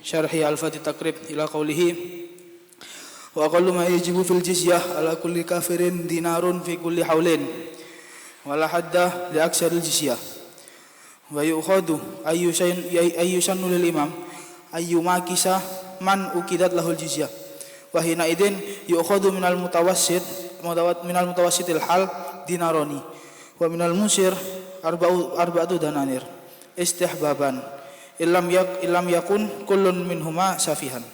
syarhi al-Fatih Takrib ila qawlihi wa aqallu ma yajibu fil jizyah ala kulli kafirin dinarun fi kulli haulin wala hadda li aksaril jizyah wa yu'khadu ayyu shannu lil imam ayyuma kisah man ukidat lahul jizyah wa hina idin yu'khadu minal mutawassitil hal dinaroni wa minal musir arba'atu dananir istihbaban illam yakun kullun minhuma safihan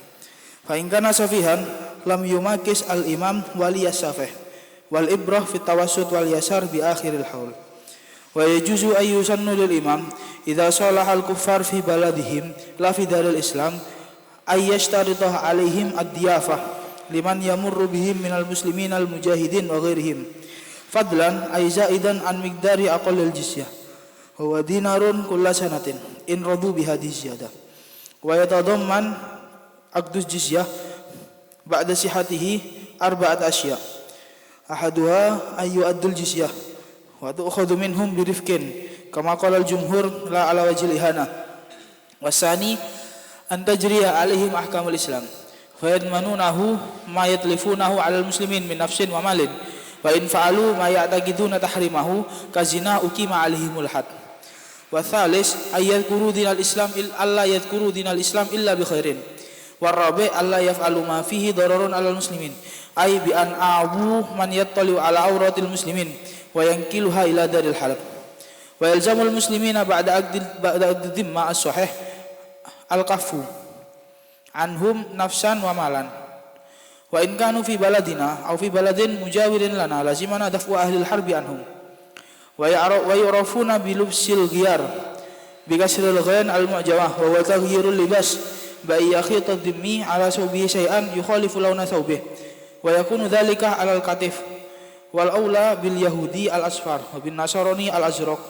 fa in kana safihan lam yumakis al imam waliyas safih wal ibrah fit tawassut wal yasar bi akhiril haul wa yajuzu ayyusannu lil imam idza salaha al kuffar fi baladihim la fi daril islam ayyashtarita alaihim ad-diyafah liman yamurru bihim minal muslimin al mujahidin wa ghairihim fadlan ay zaidan an miqdari aqallil jizyah wa dinarun kulla sanatin in radu bi hadhihi ziyadah wa yatadamman aqdus jizyah ba'da sihatihi arba'at asya ahaduha ay yu'addul jizyah wa tu'khadhu minhum bi rifqin kama qala al jumhur la ala wajhil ihana wasani an tajriya alaihim ahkamul islam fa yadmanunahu ma yatlifunahu ala al muslimin min nafsin wa malin wa in fa'alu ma ya'taqiduna tahrimahu kazina uqima alaihimul had wa thalis ayadhkuru dinal islam alla yadhkuru dinal islam illa bi khairin warabi alla yaf'alu ma fihi dararun alal muslimin ay bi an a'wu man yattali'u ala auratil muslimin wa yankiluha ila daril halab wa yalzamul muslimina ba'da aqdi dhimma as-sahih al-kaffu anhum nafsan wa malan wa in kanu fi baladina aw fi baladin mujawirin lana lazimana dafu ahli al-harbi anhum wa yurafuna bi lubsil ghiyar bi kasril ghain al-mu'jamah wa taghyirul libas bi yakhita dhimmi ala sawbihi shay'an yukhalifu lawna thawbihi wa yakunu dhalika ala al-katif wal aula bil yahudi al-asfar wa bin nasarani al-azraq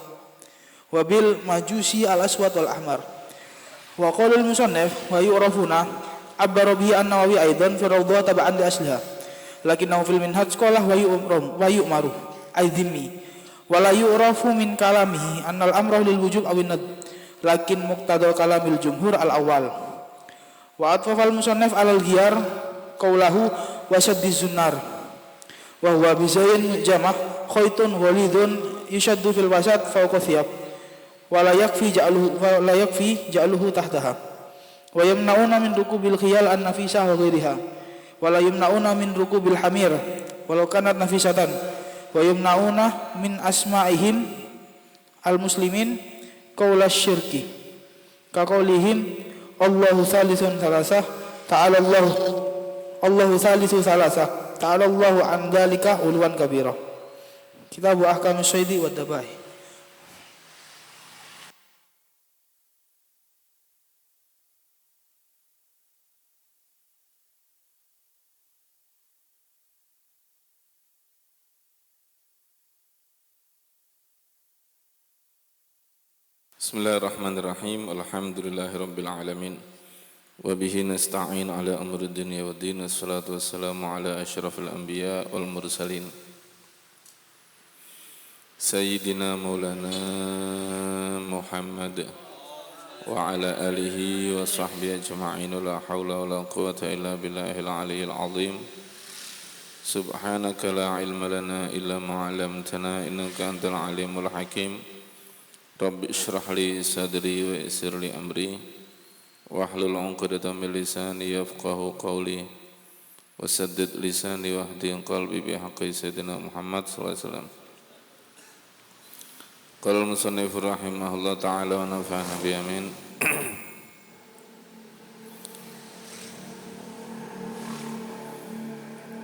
wa bil majusi al-aswad wal ahmar wa qala al-musannif wa yurafuna abbara bihi an-Nawawi aidan fi rawdah tab'an li asliha lakinnahu fil minhaj qala wa yu'maru ay dhimmi wa la yu'rafu min kalamihi annal amra lil wujub aw an-nad lakin muqtada kalamil jumhur al-awwal wa atfafal musannif alal ghiyar qawlahu wa saddiz zunnar wa huwa bizayn jamah khaytun walidun yushaddu fil wasat fawqa thiyab wa la yakfi ja'aluhu tahtaha wa yamna'una min rukubil khiyal an-nafisah wa ghairiha wa la yamna'una min rukubil hamir walau kanat nafisatan wa yamna'una min asma'ihim al-muslimin qawla syirki ka qawlihim Allahu thalithun thalathah ta'ala Allahu thalithu thalathah ta'ala Allahu an dzalika ulwan kabira Kitab Ahkamus Syaidi wad Dabai. Bismillahirrahmanirrahim. Alhamdulillahirabbil alamin. Wa bihi nasta'in ala amri dunya waddin. Wassalatu wassalamu ala asyrafil anbiya wal mursalin. Sayyidina Maulana Muhammad wa ala alihi wa sahbihi ajma'in. La haula wa la quwwata illa billahil aliyyil azim. Subhanaka la ilma lana illa ma 'allamtana innaka antal alimul hakim. Rabbi ishrah li sadri wa yassir li amri wahlul 'uqdatam min lisani yafqahu qawli wasaddid lisani wahdi qalbi bihaqqi sayyidina Muhammad sallallahu alaihi wasallam. Qala al-musannif rahimahullah ta'ala wa nafa'ana bi amin.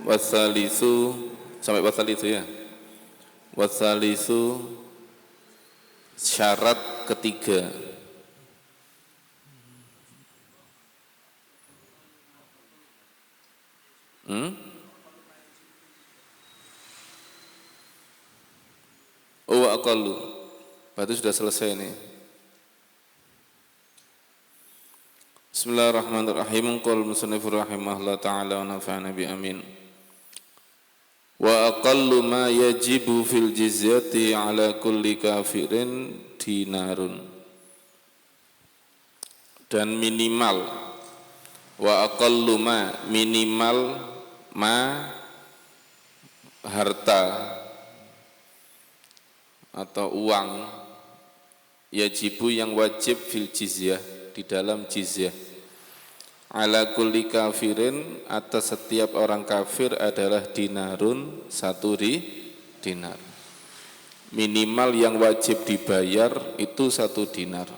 Watsalitsu sampai watsalitsu ya. Watsalitsu syarat ketiga aqallu berarti sudah selesai ini. Bismillahirrahmanirrahim. Qala musannif rahimahullah ta'ala wa nafa'ana bi amin. Wa aqallu ma yajibu fil jizyati ala kulli kafirin dinarun. Dan minimal Wa aqallu ma, minimal ma, harta atau uang, yajibu yang wajib fil jizyah, di dalam jizyah, ala kulli kafirin, atas setiap orang kafir adalah dinarun, satu dinar. Minimal yang wajib dibayar itu 1 dinar.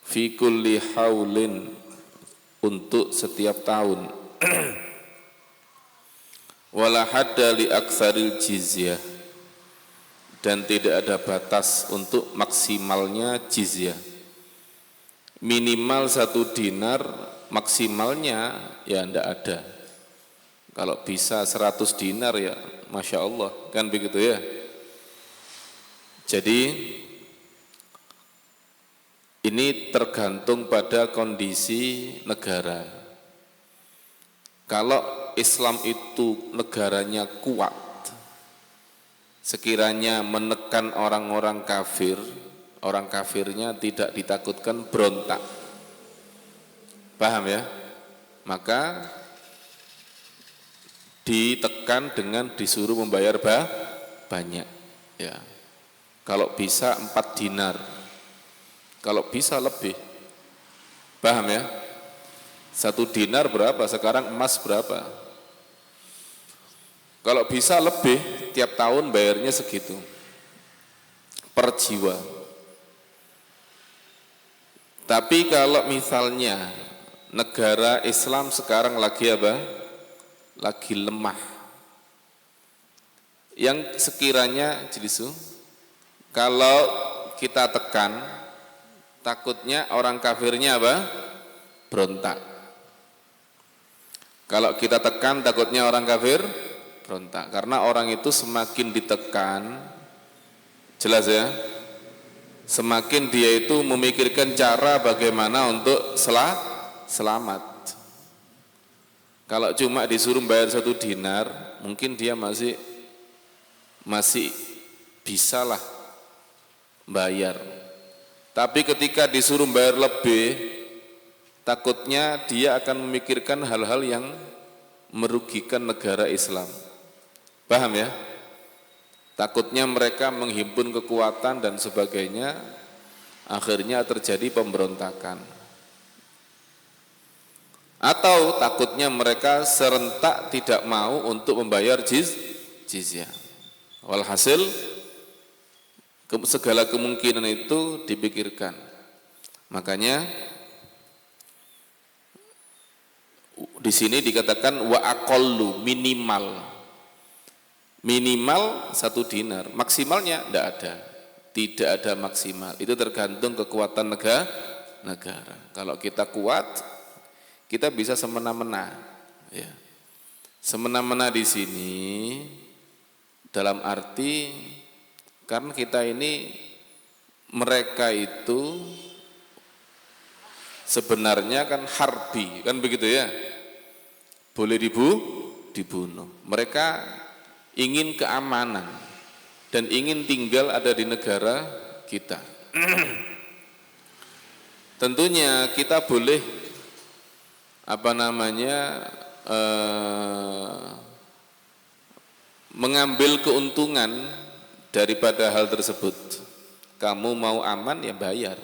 Fi kulli haulin, untuk setiap tahun. Wala hadda li aktsaril jizyah, dan tidak ada batas untuk maksimalnya jizyah. Minimal 1 dinar, maksimalnya ya ndak ada. Kalau bisa 100 dinar ya Masya Allah, kan begitu ya. Jadi ini tergantung pada kondisi negara. Kalau Islam itu negaranya kuat, sekiranya menekan orang-orang kafir, orang kafirnya tidak ditakutkan berontak. Paham ya? Maka ditekan dengan disuruh membayar banyak. Ya. Kalau bisa 4 dinar. Kalau bisa lebih. Paham ya? 1 dinar berapa? Sekarang emas berapa? Kalau bisa lebih, tiap tahun bayarnya segitu. Per jiwa. Tapi kalau misalnya negara Islam sekarang lagi apa? Lagi lemah. Yang sekiranya jilisu, kalau kita tekan, takutnya orang kafirnya apa? Berontak. Kalau kita tekan, takutnya orang kafir berontak. Karena orang itu semakin ditekan, jelas ya, semakin dia itu memikirkan cara bagaimana untuk selamat. Kalau cuma disuruh bayar 1 dinar, mungkin dia masih bisalah bayar. Tapi ketika disuruh bayar lebih, takutnya dia akan memikirkan hal-hal yang merugikan negara Islam. Paham ya? Takutnya mereka menghimpun kekuatan dan sebagainya, akhirnya terjadi pemberontakan. Atau takutnya mereka serentak tidak mau untuk membayar jizyah. Walhasil segala kemungkinan itu dipikirkan. Makanya di sini dikatakan wa aqallu, minimal 1 dinar, maksimalnya tidak ada maksimal. Itu tergantung kekuatan negara. Kalau kita kuat, kita bisa semena-mena. Ya. Semena-mena di sini dalam arti karena kita ini, mereka itu sebenarnya kan harbi, kan begitu ya, boleh dibunuh. Mereka ingin keamanan dan ingin tinggal ada di negara kita. Tentunya kita boleh mengambil keuntungan daripada hal tersebut. Kamu mau aman ya bayar.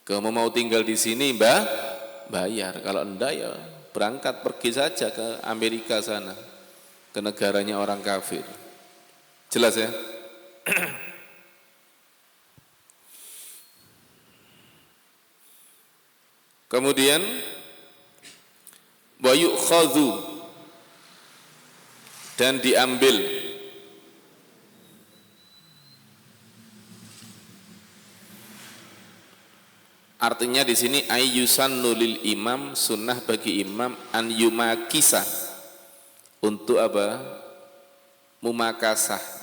Kamu mau tinggal di sini bayar. Kalau enggak ya berangkat pergi saja ke Amerika sana, ke negaranya orang kafir. Jelas ya? Kemudian wa yu'khadhu, dan diambil. Artinya di sini ayyusannu lil imam, sunnah bagi imam an yumakisah, untuk apa? Mumakasah.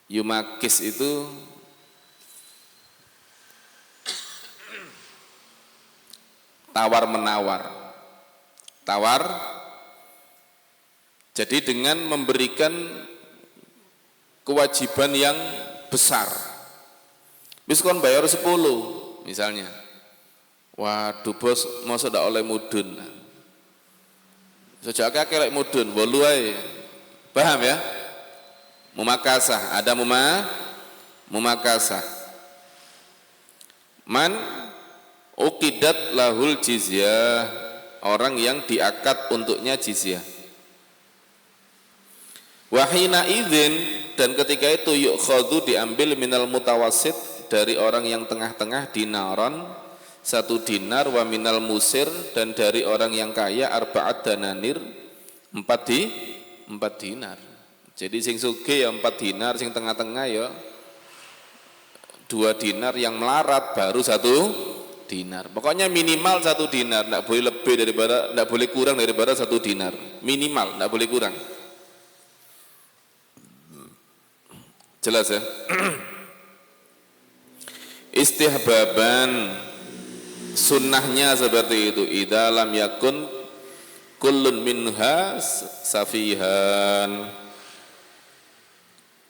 Yumakis itu tawar menawar. Tawar Jadi dengan memberikan kewajiban yang besar. Wis kon bayar 10 misalnya. Waduh bos, masa ndak oleh mudun. Sejak akeh lek mudun 8 ae. Paham ya? Mumakasah, ada mumakasah. Man uqidat lahul jizyah, orang yang diakad untuknya jizyah. Wahina idzin, dan ketika itu yukhadhu, diambil minal mutawassit, dari orang yang tengah-tengah, dinaron 1 dinar, wa minal musir, dan dari orang yang kaya arba'at dananir 4 dinar. Jadi sing sugih ya 4 dinar, sing tengah-tengah ya 2 dinar, yang melarat baru 1 dinar. Pokoknya minimal 1 dinar, tidak boleh lebih daripada, tidak boleh kurang daripada 1 dinar. Minimal, tidak boleh kurang. Jelas ya? Istihbaban, sunnahnya seperti itu. Idza lam yakun kullun minha safihan.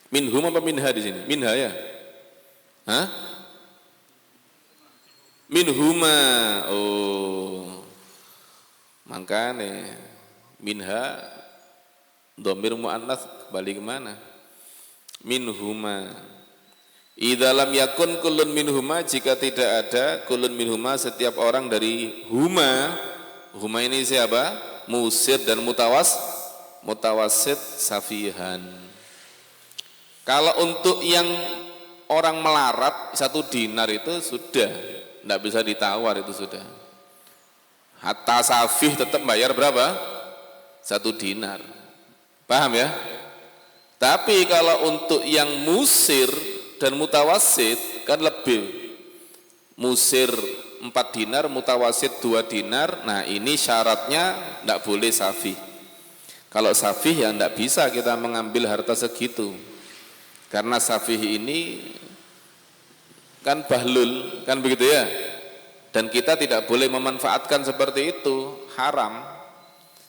Minhum apa minha di sini? Minha ya? Hah? Minhuma. Oh. Makanya minha dhamir muannats kembali ke mana? Minhuma. Idza lam yakun kullun minhuma, jika tidak ada kullun minhuma, setiap orang dari huma. Huma ini siapa? Musir dan mutawassit safihan. Kalau untuk yang orang melarat 1 dinar itu sudah tidak bisa ditawar, itu sudah. Hatta safih tetap bayar berapa? 1 dinar. Paham ya? Tapi kalau untuk yang musir dan mutawassit kan lebih. Musir 4 dinar, mutawassit 2 dinar. Nah ini syaratnya tidak boleh safih. Kalau safih ya tidak bisa kita mengambil harta segitu. Karena safih ini kan bahlul, kan begitu ya. Dan kita tidak boleh memanfaatkan seperti itu, haram.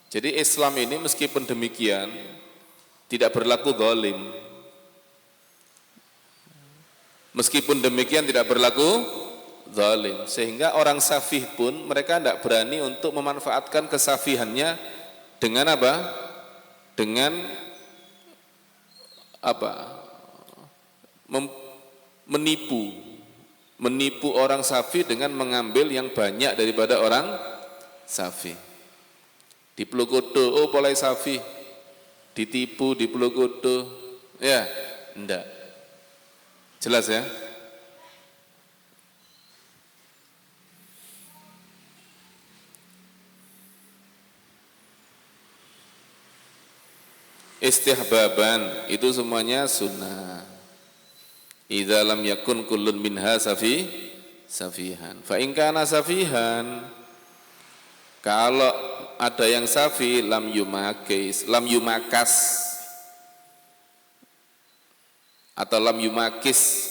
Jadi Islam ini meskipun demikian tidak berlaku zalim. Meskipun demikian tidak berlaku zalim, sehingga orang safih pun mereka tidak berani untuk memanfaatkan kesafihannya dengan apa? Dengan apa? Menipu orang safih dengan mengambil yang banyak daripada orang safih. Diplukutu, oh boleh safih, ditipu, diplukutu, ya, enggak. Jelas ya? Istihbaban itu semuanya sunnah. Idza lam yakun kullun minha safihan. Fa in kana safihan, kalau ada yang safi, lam yumakas atau lam yumakis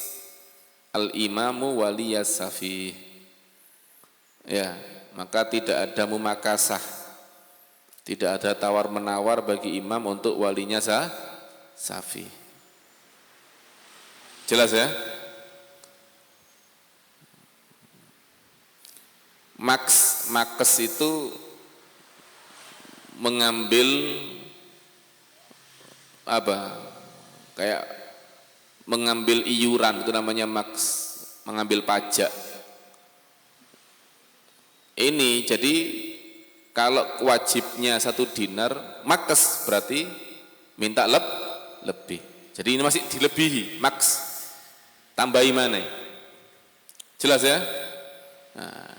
al imamu waliyas safi. Ya, maka tidak ada mumakasah. Tidak ada tawar menawar bagi imam untuk walinya safi. Jelas ya? Makes itu mengambil apa? Kayak mengambil iuran, itu namanya maks, mengambil pajak. Ini jadi kalau wajibnya 1 dinar, makes berarti minta lebih. Jadi ini masih dilebihi, maks. Tambahi mana? Jelas ya? Nah,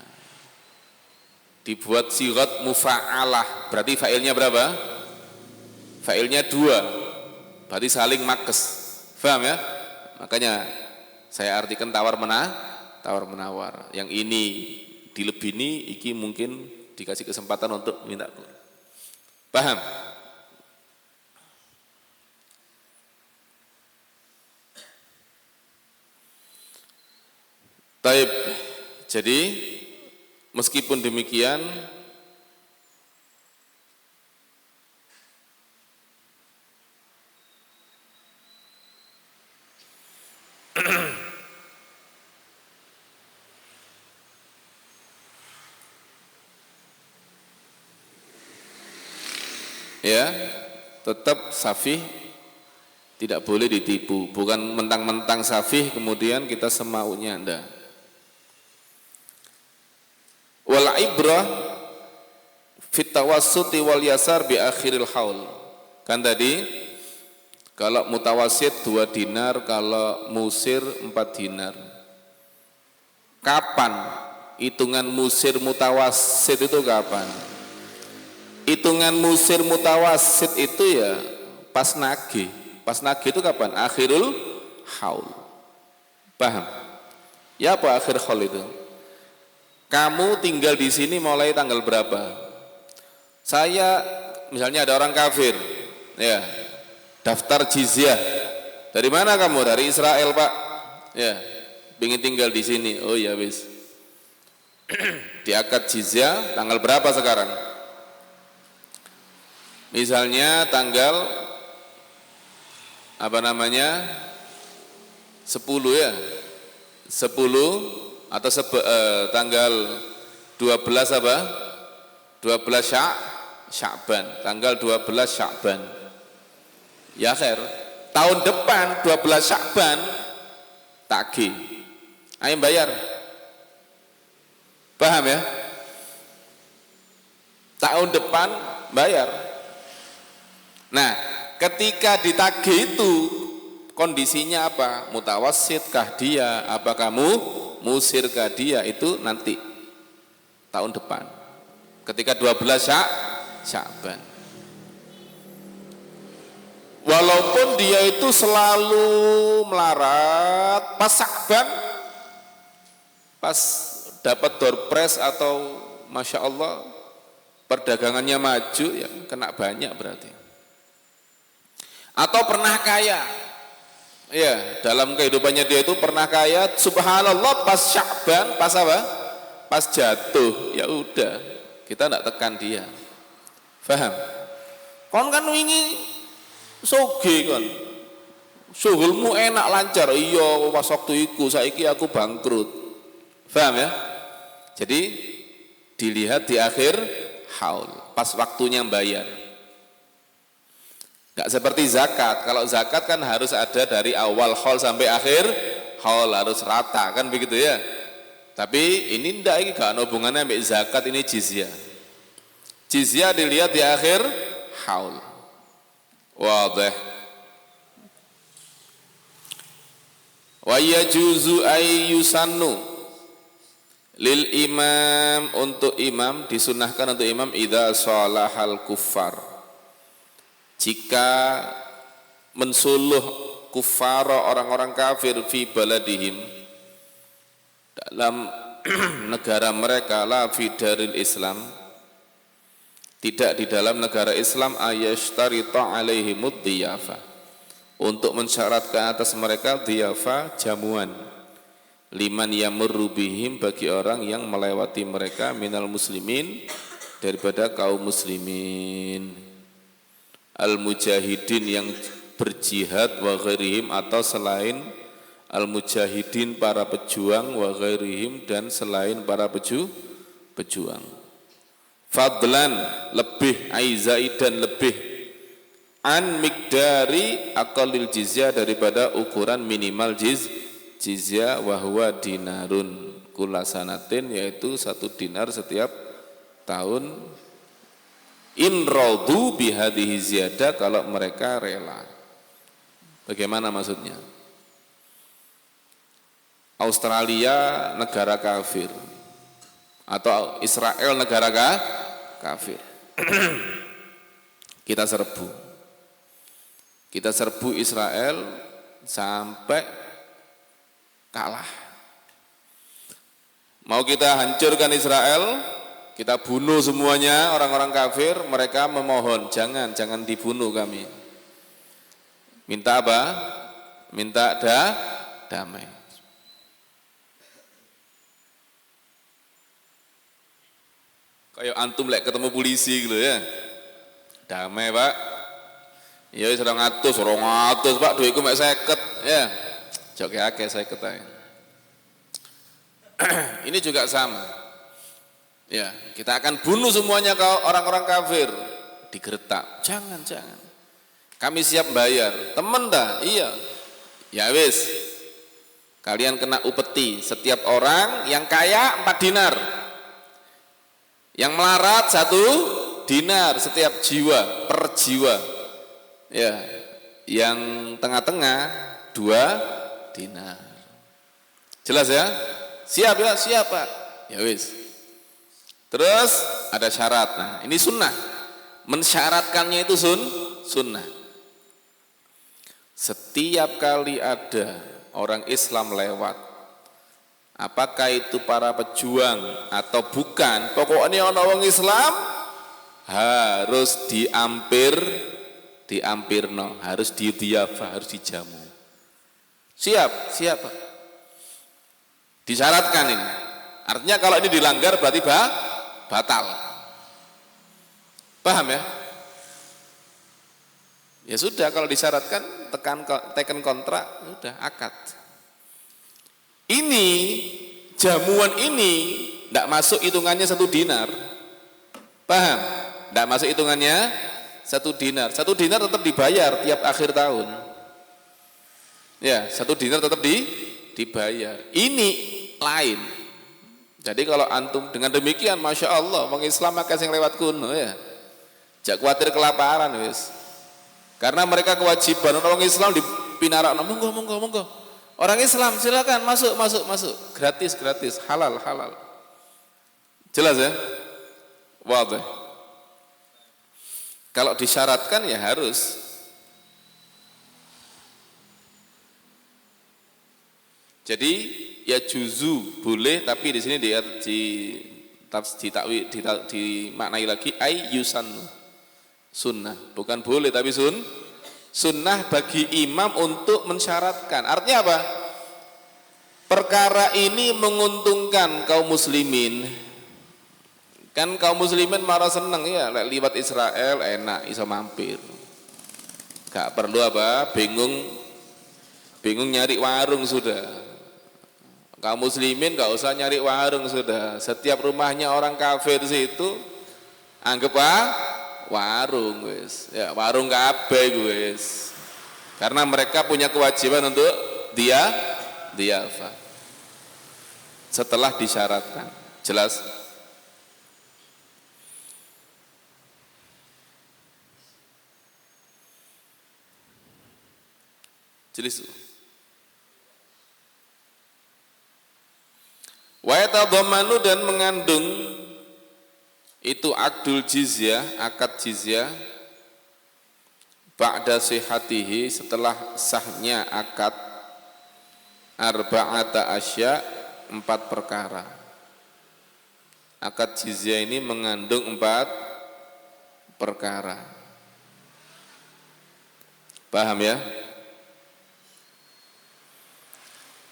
dibuat sirat mufa'alah, berarti fa'ilnya berapa? Fa'ilnya 2, berarti saling makes. Paham ya? Makanya saya artikan tawar menawar. Yang ini dilebini, iki mungkin dikasih kesempatan untuk minta. Paham? Taib. Jadi meskipun demikian ya tetap safih, tidak boleh ditipu. Bukan mentang-mentang safih kemudian kita semaunya, enggak. Wal ibrah fit tawassuti wal yasar bi akhiril haul. Kan tadi kalau mutawassit 2 dinar, kalau musir 4 dinar. Kapan hitungan musir mutawassit itu kapan? Hitungan musir mutawassit itu ya pas nagih. Pas nagih itu kapan? Akhirul haul. Paham? Ya apa akhir haul itu? Kamu tinggal di sini mulai tanggal berapa? Saya misalnya ada orang kafir, ya, daftar jizyah. Dari mana kamu? Dari Israel, Pak. Ya, ingin tinggal di sini. Oh ya wis. Diakad jizyah tanggal berapa sekarang? Misalnya tanggal 10 ya. 10 atau tanggal 12 apa? 12 Sya'ban, tanggal 12 Sya'ban. Ya khair, tahun depan 12 Sya'ban tagih. Ayo bayar. Paham ya? Tahun depan bayar. Nah, ketika ditagih itu kondisinya apa? Mutawassit kah dia? Apa kamu musir kah dia? Itu nanti tahun depan. Ketika 12 Sya'ban. Walaupun dia itu selalu melarat, pas Sya'ban, pas dapat door prize atau Masya Allah perdagangannya maju, ya kena banyak berarti. Atau pernah kaya, ya dalam kehidupannya dia itu pernah kaya, subhanallah pas Sya'ban, pas apa? Pas jatuh, ya udah kita tidak tekan dia. Faham? Kon kan wingi soge kon, suhulmu enak lancar, iya pas waktu itu, saiki aku bangkrut. Faham ya? Jadi dilihat di akhir haul, pas waktunya bayar. Gak seperti zakat. Kalau zakat kan harus ada dari awal haul sampai akhir haul, harus rata kan begitu ya. Tapi ini ndak, ini gak ada hubungannya sama zakat, ini jizyah. Jizyah dilihat di akhir haul. Wadih. Wa yajuzu ayyusannu lil imam, untuk imam disunahkan untuk imam idza shalahal kuffar, jika mensuluh kufar, orang-orang kafir, fi baladihim, dalam negara mereka, la fi daril Islam, tidak di dalam negara Islam, ayashtarita alaihimud diyafa, untuk mensyaratkan atas mereka diyafa, jamuan, liman yamurru bihim, bagi orang yang melewati mereka, minal muslimin, daripada kaum muslimin, al-mujahidin, yang berjihad, wa ghairihim, atau selain al-mujahidin, para pejuang, wa ghairihim, dan selain para pejuang. Fadlan, lebih, aizaidan, lebih, an mikdari aqallil jizyah, daripada ukuran minimal jizyah, wa huwa dinarun kulasanatin, yaitu 1 dinar setiap tahun. In radu bihadhihi ziyadah, kalau mereka rela. Bagaimana maksudnya? Australia negara kafir atau Israel negara kafir. Kita serbu Israel sampai kalah. Mau kita hancurkan Israel, kita bunuh semuanya orang-orang kafir, mereka memohon, jangan dibunuh kami. Minta apa? Minta damai. Kayak antum lek ketemu polisi gitu ya. Damai, Pak. Ya wis 200 Pak, duitku mek 50 ya. Jok akeh 50 ae. Ini juga sama. Ya, kita akan bunuh semuanya orang-orang kafir. digertak. Jangan. Kami siap bayar. Temen dah? Iya. Ya wis. Kalian kena upeti. Setiap orang yang kaya 4 dinar. Yang melarat 1 dinar setiap jiwa, per jiwa. Ya. Yang tengah-tengah 2 dinar. Jelas ya? Siap ya? Siap Pak. Ya wis. Terus ada syarat. Nah, ini sunnah. Mensyaratkannya itu sunnah. Setiap kali ada orang Islam lewat, apakah itu para pejuang atau bukan, pokoknya orang Islam harus diampirno, harus didiafah, harus dijamu. Siap Pak. Disyaratkan ini. Artinya kalau ini dilanggar berarti batal. Paham ya? Ya sudah, kalau disyaratkan teken kontrak, sudah akad. Ini jamuan ini tidak masuk hitungannya 1 dinar. Paham? Tidak masuk hitungannya 1 dinar. 1 dinar tetap dibayar tiap akhir tahun. Ya, 1 dinar tetap dibayar. Ini lain. Jadi kalau antum dengan demikian, masya Allah, orang Islam akan yang lewat kuno ya. Jak khawatir kelaparan wis. Karena mereka kewajiban orang Islam di pinarak. Monggo. Orang Islam silakan masuk. Gratis, halal. Jelas ya? Wadah. Kalau disyaratkan ya harus. Jadi ya juzu boleh, tapi di sini dimaknai lagi yusannu. Sunnah, bukan boleh tapi sunnah bagi imam untuk mensyaratkan. Artinya apa? Perkara ini menguntungkan kaum muslimin. Kan kaum muslimin marah seneng ya, liwat Israel enak iso mampir. Gak perlu apa? Bingung nyari warung sudah. Kaum muslimin gak usah nyari warung sudah. Setiap rumahnya orang kafir situ anggap warung wis. Ya, warung kabeh wis. Karena mereka punya kewajiban untuk diafah. Setelah disyaratkan. Jelas? Jelas. Wa yatadhammanu, dan mengandung itu akdul jizyah, akad jizyah, ba'da sihatihi, setelah sahnya akad, arba'ata asya, 4 perkara. Akad jizyah ini mengandung 4 perkara. Paham ya?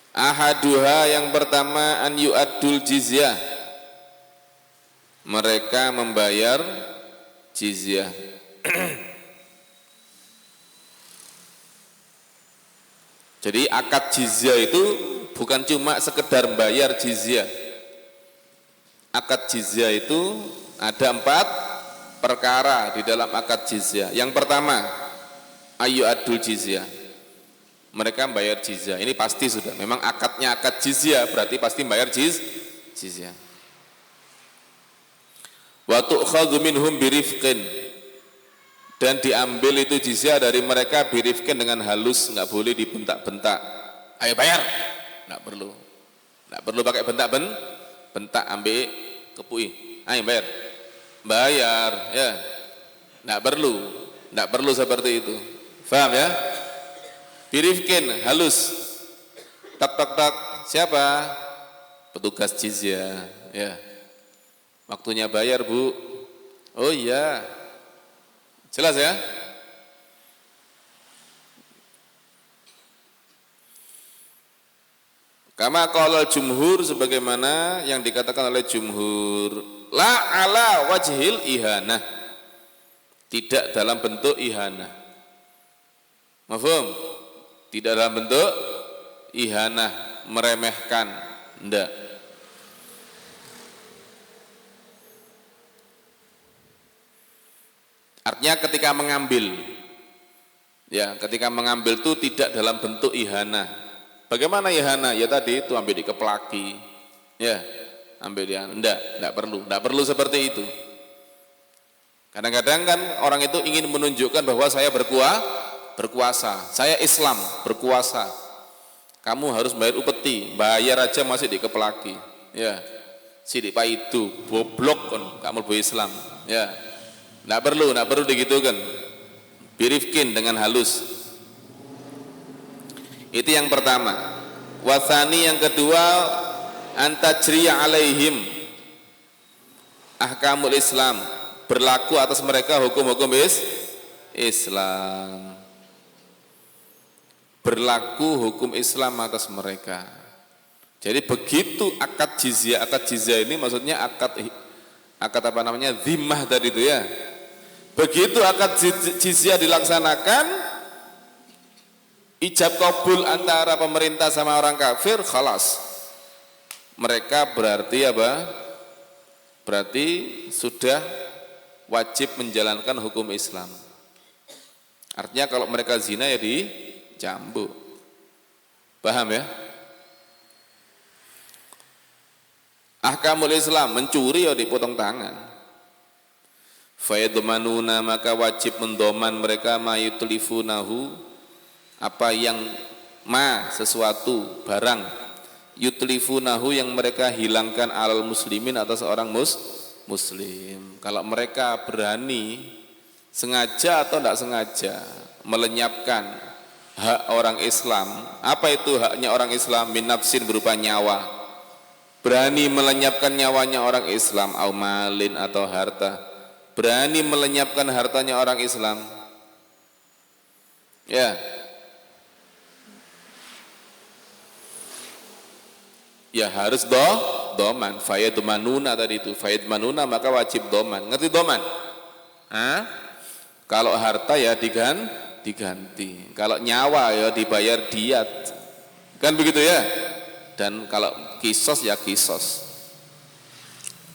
Ahaduha, yang pertama, an yu'addul jizyah, mereka membayar jizyah. Jadi akad jizyah itu bukan cuma sekedar bayar jizyah. Akad jizyah itu ada 4 perkara di dalam akad jizyah. Yang pertama, ayu adul jizyah, mereka bayar jizyah. Ini pasti sudah, memang akadnya akad jizyah, berarti pasti bayar jizyah. Wa tu'khadhu minhum birifqin, dan diambil itu jizyah dari mereka birifqin, dengan halus, enggak boleh dibentak-bentak. Ayo bayar. Enggak perlu pakai bentak, ambil kepui. Ayo bayar. Bayar ya. Enggak perlu seperti itu. Paham ya? Birifqin, halus. Tak. Siapa? Petugas jizyah ya. Waktunya bayar, Bu. Oh iya. Jelas ya? Kama qala jumhur, sebagaimana yang dikatakan oleh jumhur, la ala wajhil ihanah, tidak dalam bentuk ihanah. Mafhum? Tidak dalam bentuk ihanah, meremehkan, enggak. Artinya ketika mengambil, ya ketika mengambil itu tidak dalam bentuk ihana. Bagaimana ihana? Ya tadi itu ambil dikeplaki, ya ambil dia, enggak perlu seperti itu. Kadang-kadang kan orang itu ingin menunjukkan bahwa saya berkuasa, saya Islam berkuasa. Kamu harus bayar upeti, bayar aja masih dikeplaki, ya. Sidik pak itu boblok kan, kamu bu Islam, ya. Nggak perlu digitukan. Birifkin dengan halus. Itu yang pertama. Wasani yang kedua, antajriya alaihim ahkamul Islam, berlaku atas mereka hukum-hukum Islam. Berlaku hukum Islam atas mereka. Jadi begitu akad jizyah ini maksudnya akad apa namanya, zimmah tadi itu ya. Begitu akad jizyah dilaksanakan, ijab kabul antara pemerintah sama orang kafir, khalas. Mereka berarti apa? Berarti sudah wajib menjalankan hukum Islam. Artinya kalau mereka zina ya dicambuk. Paham ya? Ahkamul Islam, mencuri ya dipotong tangan. Fayadmanuna, maka wajib mendoman mereka mayutlifunahu, apa yang sesuatu barang yutlifunahu yang mereka hilangkan alal muslimin atas orang muslim. Kalau mereka berani sengaja atau tidak sengaja melenyapkan hak orang Islam, apa itu haknya orang Islam? Min nafsin, berupa nyawa. Berani melenyapkan nyawanya orang Islam, au malin, atau harta. Berani melenyapkan hartanya orang Islam, ya, ya harus doman. Fayadmanuna tadi itu, fayadmanuna maka wajib doman. Ngerti doman? Kalau harta ya diganti, kalau nyawa ya dibayar diat, kan begitu ya. Dan kalau kisos ya kisos.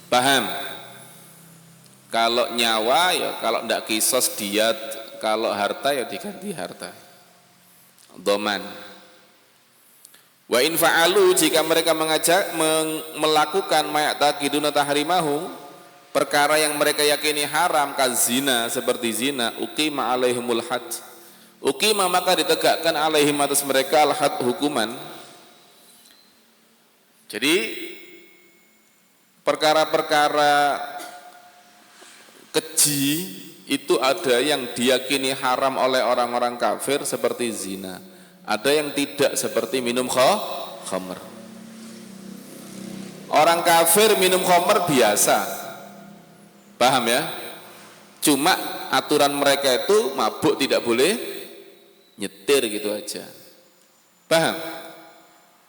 Paham? Kalau nyawa ya, kalau ndak kisos diat, kalau harta ya diganti harta. Doman. Wa in fa'alu, jika mereka melakukan mayataqiduna tahrimahu, perkara yang mereka yakini haram, kazina, seperti zina, uqima alaihimul had. Uqima maka ditegakkan alaihim atas mereka al-had, hukuman. Jadi perkara-perkara keji itu ada yang diyakini haram oleh orang-orang kafir seperti zina, ada yang tidak seperti minum khamr. Orang kafir minum khamr biasa, paham ya? Cuma aturan mereka itu mabuk tidak boleh nyetir gitu aja, paham?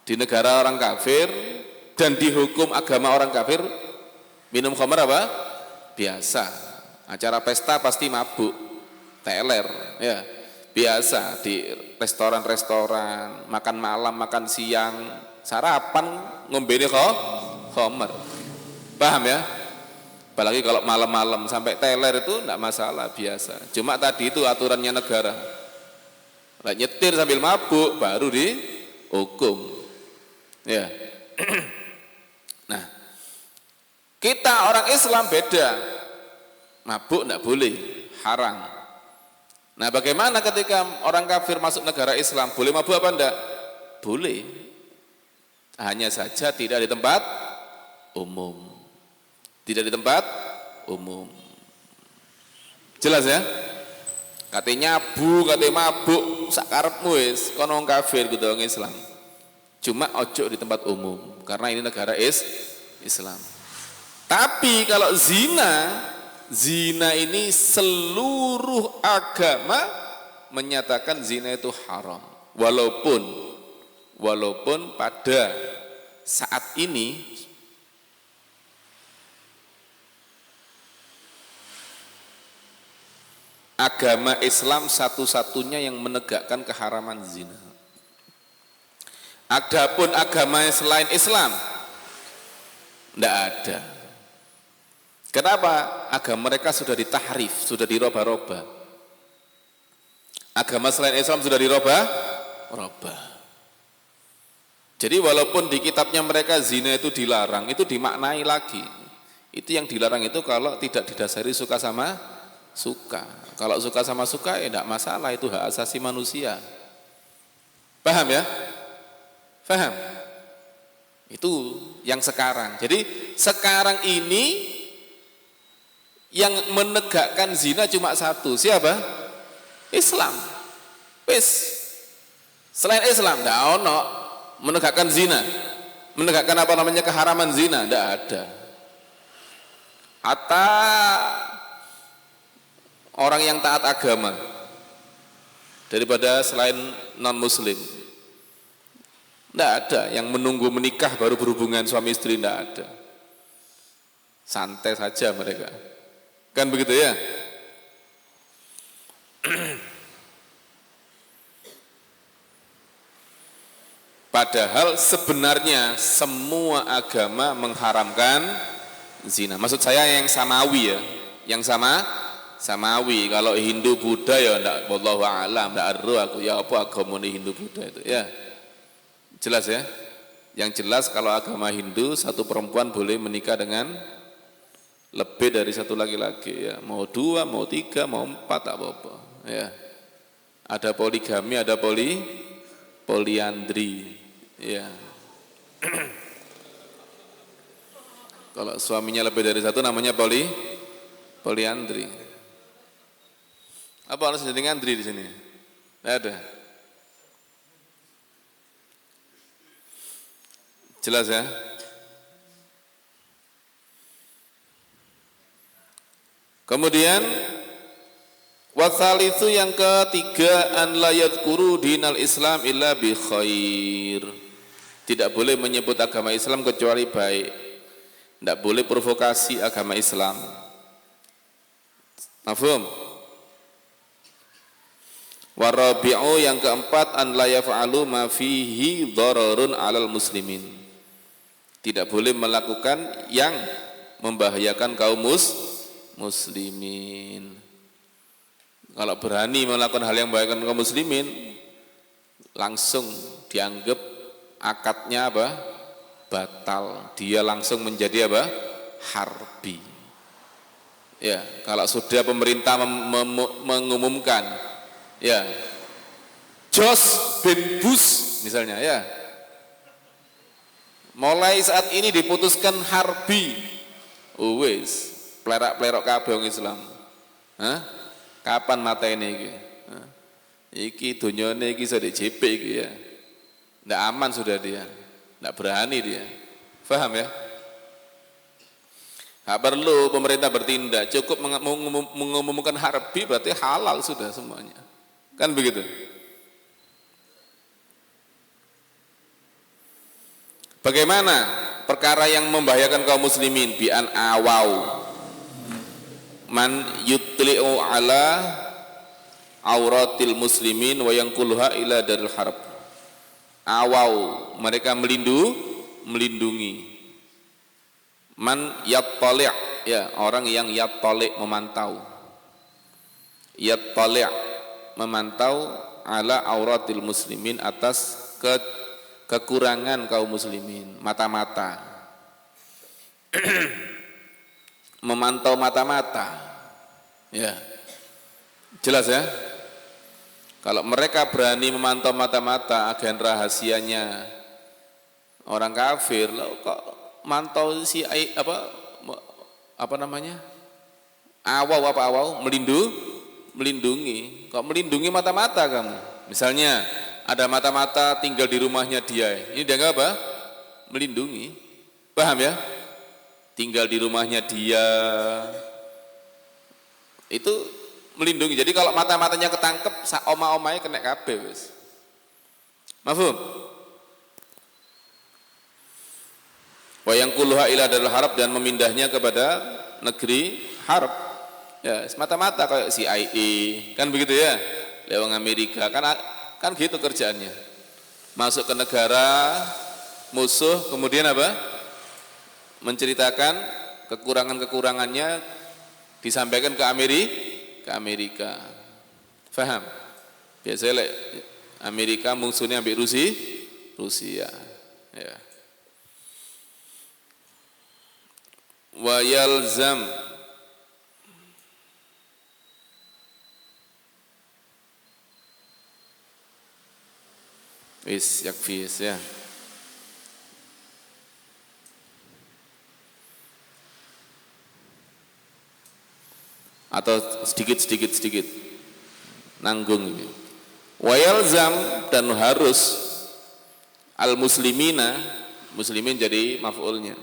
Di negara orang kafir dan dihukum agama orang kafir, minum khamr apa? Biasa. Acara pesta pasti mabuk, teler, ya biasa. Di restoran-restoran, makan malam, makan siang, sarapan ngombene khamr, paham ya? Apalagi kalau malam-malam sampai teler itu enggak masalah, biasa. Cuma tadi itu aturannya negara. Lah nyetir sambil mabuk baru dihukum, ya. Nah, kita orang Islam beda. Mabuk tidak boleh, haram. Nah, bagaimana ketika orang kafir masuk negara Islam? Boleh mabuk apa enggak? Boleh. Hanya saja tidak di tempat umum. Tidak di tempat umum. Jelas ya? Katanya mabuk sakarepmu wis, kono wong kafir gitu wong Islam. Cuma ojo di tempat umum, karena ini negara Islam. Tapi kalau zina ini seluruh agama menyatakan zina itu haram. Walaupun pada saat ini agama Islam satu-satunya yang menegakkan keharaman zina. Adapun agama selain Islam tidak ada. Kenapa? Agama mereka sudah ditahrif, sudah dirubah-rubah. Agama selain Islam sudah dirubah-rubah. Jadi walaupun di kitabnya mereka zina itu dilarang, itu dimaknai lagi. Itu yang dilarang itu kalau tidak didasari suka sama suka. Kalau suka sama suka ya tidak masalah, itu hak asasi manusia. Paham ya? Paham? Itu yang sekarang. Jadi sekarang ini yang menegakkan zina cuma satu. Siapa? Islam. Wis. Selain Islam tidak ono menegakkan zina. Menegakkan apa namanya keharaman zina, tidak ada. Hatta orang yang taat agama daripada selain non muslim, tidak ada yang menunggu menikah baru berhubungan suami istri, tidak ada. Santai saja mereka, kan begitu ya. Padahal sebenarnya semua agama mengharamkan zina. Maksud saya yang samawi ya, yang samawi. Kalau Hindu Buddha ya enggak, wallahu a'lam, enggak aru aku ya apa agama Hindu Buddha itu ya. Jelas ya? Yang jelas kalau agama Hindu satu perempuan boleh menikah dengan lebih dari satu laki-laki ya. Mau 2, mau 3, mau 4 tak apa-apa ya. Ada poligami, ada poliandri ya. Kalau suaminya lebih dari satu namanya poliandri. Apa harus jadi ngandri di sini? Tidak ada. Jelas ya? Kemudian wasalisu yang ketiga, an la yadhkuru dinal Islam illa bi khair. Tidak boleh menyebut agama Islam kecuali baik. Tidak boleh provokasi agama Islam. Mafhum? Warabi'u yang keempat, an la yaf'alu ma fihi dhararun 'alal muslimin. Tidak boleh melakukan yang membahayakan kaum muslimin. Kalau berani melakukan hal yang membahayakan kaum muslimin, langsung dianggap akadnya apa? Batal. Dia langsung menjadi apa? Harbi. Ya, kalau sudah pemerintah mengumumkan, ya, Jos bin Bush misalnya, ya, mulai saat ini diputuskan harbi, wis plerak-plerok kabeh wong Islam. Hah? Kapan mata ini iki? Iki dunyane iki iso DJP iki ya. Ndak aman sudah dia. Ndak berani dia. Paham ya? Nggak perlu pemerintah bertindak, cukup mengumumkan harbi berarti halal sudah semuanya. Kan begitu? Bagaimana perkara yang membahayakan kaum muslimin? Bi'an awau man yutli'u ala auratil muslimin wa yanqulha ila daril harb. Awau, mereka melindungi. Man yattali', ya, orang yang yattali' memantau. Yattali' memantau ala auratil muslimin atas kekurangan kaum muslimin, mata-mata. Memantau mata-mata. Ya. Jelas ya? Kalau mereka berani memantau mata-mata agen rahasianya orang kafir, lo kok mantau si apa namanya? Awau melindungi. Kok melindungi mata-mata kamu? Misalnya ada mata-mata tinggal di rumahnya dia. Ini dianggap apa? Melindungi. Paham ya? Tinggal di rumahnya dia. Itu melindungi. Jadi kalau mata-matanya ketangkep, oma-omanya kena kabeh wis. Mafhum? Wa yanquluha ila daril harb, dan memindahnya kepada negeri harb. Ya, semata-mata kayak CIA, kan begitu ya? Lewat Amerika, kan gitu kerjaannya. Masuk ke negara musuh, kemudian apa? Menceritakan kekurangan-kekurangannya disampaikan ke Amerika. Faham? Biasanya Amerika musuhnya ambil Rusia. Ya. Wa yalzam yakfis ya. Atau sedikit nanggung ini. Wa yalzam, dan harus al-muslimina, muslimin jadi maf'ulnya.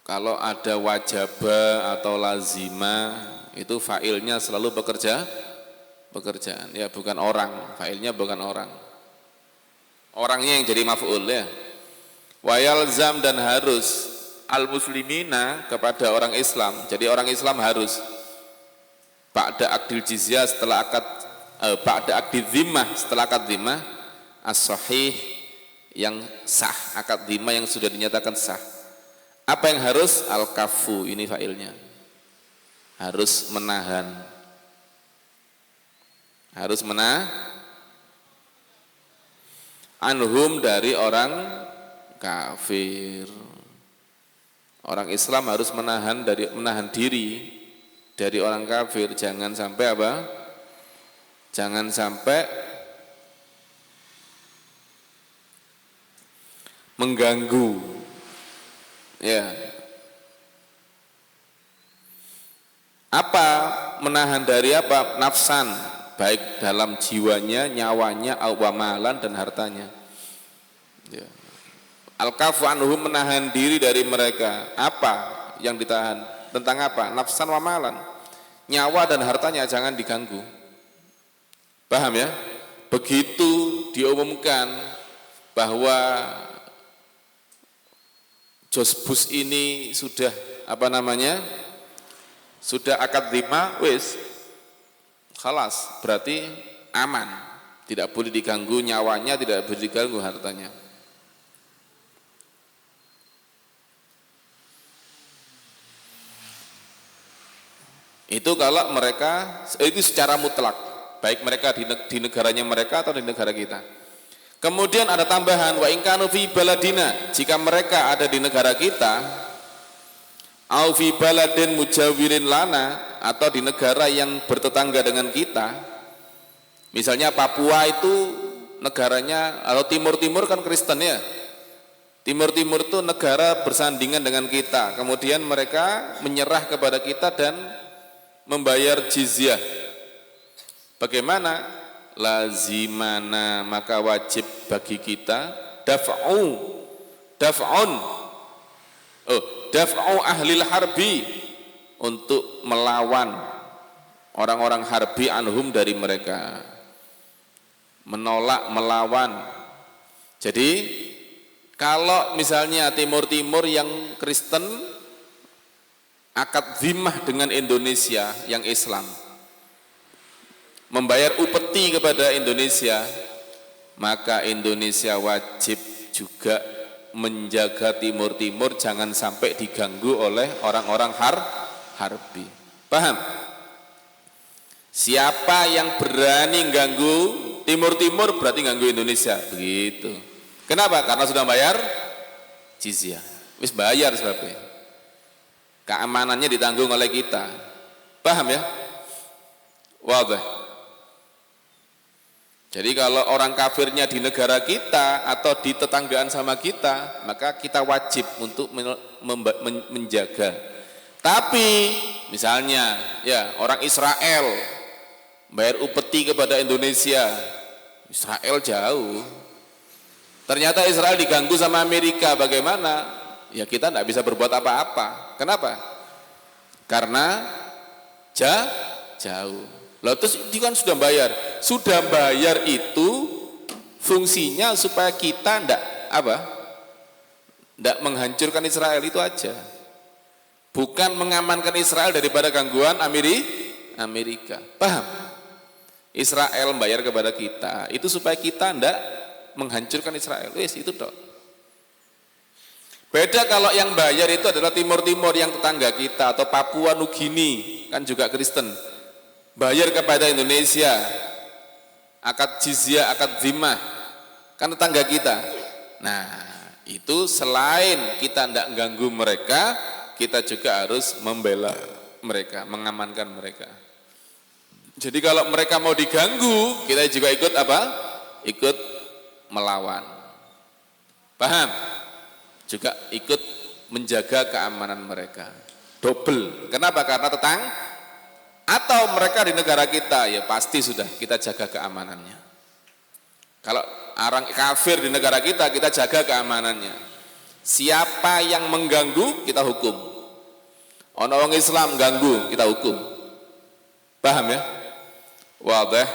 Kalau ada wajaba atau lazima, itu fa'ilnya selalu pekerjaan, ya bukan orang, fa'ilnya bukan orang. Orangnya yang jadi maf'ul ya. Wa yalzam, dan harus al-muslimina kepada orang Islam. Jadi orang Islam harus ba'da akdil jizyah, setelah ba'da akdil dhimmah, setelah akad dhimmah as-sahih, yang sah, akad dhimmah yang sudah dinyatakan sah. Apa yang harus? Al-kafu, ini fa'ilnya. Harus menahan. Anhum, dari orang kafir. Orang Islam harus menahan diri dari orang kafir, jangan sampai apa? Jangan sampai mengganggu. Ya. Apa menahan dari apa? Nafsan, baik dalam jiwanya, nyawanya, awamalan, dan hartanya. Ya. Al-kafu anhum, menahan diri dari mereka. Apa yang ditahan? Tentang apa? Nafsan wa malan. Nyawa dan hartanya jangan diganggu. Paham ya? Begitu diumumkan bahwa Josbus ini sudah sudah akad dhimmah, wis khalas, berarti aman. Tidak boleh diganggu nyawanya, tidak boleh diganggu hartanya. Itu kalau mereka, itu secara mutlak, baik mereka di negaranya mereka atau di negara kita. Kemudian ada tambahan, wa in kanu fi baladina, jika mereka ada di negara kita, au fi baladin mujawirin lana, atau di negara yang bertetangga dengan kita. Misalnya Papua itu negaranya, atau Timur-Timur kan Kristen ya. Timur-Timur itu negara bersandingan dengan kita. Kemudian mereka menyerah kepada kita dan membayar jizyah. Bagaimana? Lazimana, maka wajib bagi kita daf'u ahlil harbi, untuk melawan orang-orang harbi, anhum, dari mereka. Menolak, melawan. Jadi kalau misalnya Timur-Timur yang Kristen akad dhimmah dengan Indonesia yang Islam, membayar upeti kepada Indonesia, maka Indonesia wajib juga menjaga Timur-Timur jangan sampai diganggu oleh orang-orang harbi. Paham? Siapa yang berani ganggu Timur-Timur berarti ganggu Indonesia, begitu. Kenapa? Karena sudah bayar jizyah. Wis bayar sebabnya. Keamanannya ditanggung oleh kita. Paham ya? Wadah. Jadi kalau orang kafirnya di negara kita atau di tetanggaan sama kita, maka kita wajib untuk menjaga. Tapi misalnya ya orang Israel bayar upeti kepada Indonesia, Israel jauh. Ternyata Israel diganggu sama Amerika, bagaimana? Ya kita tidak bisa berbuat apa-apa. Kenapa? Karena jauh. Lalu terus itu kan sudah bayar. Sudah bayar itu fungsinya supaya kita tidak menghancurkan Israel, itu aja. Bukan mengamankan Israel daripada gangguan Amerika. Paham? Israel bayar kepada kita itu supaya kita tidak menghancurkan Israel. Wes itu dok. Beda kalau yang bayar itu adalah timur-timur yang tetangga kita atau Papua Nugini, kan juga Kristen. Bayar kepada Indonesia, akad jizyah, akad zimmah, kan tetangga kita. Nah, itu selain kita tidak ganggu mereka, kita juga harus membela mereka, mengamankan mereka. Jadi kalau mereka mau diganggu, kita juga ikut apa? Ikut melawan. Paham? Juga ikut menjaga keamanan mereka. Double. Kenapa? Karena atau mereka di negara kita, ya pasti sudah kita jaga keamanannya. Kalau orang kafir di negara kita jaga keamanannya. Siapa yang mengganggu, kita hukum. Orang Islam ganggu, kita hukum. Paham ya? Wadah.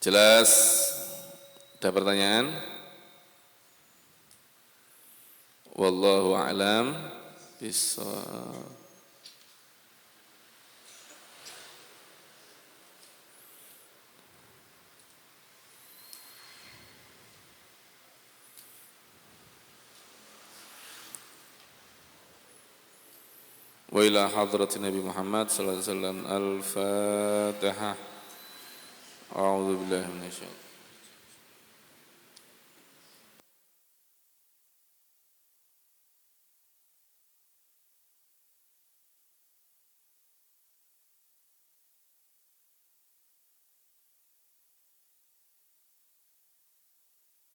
Jelas? Ada pertanyaan? Wallahu a'lam bishawab. Wa ila hadratin Nabi Muhammad sallallahu alaihi wasallam al-Fatihah. A'udzu billahi minasyaitonir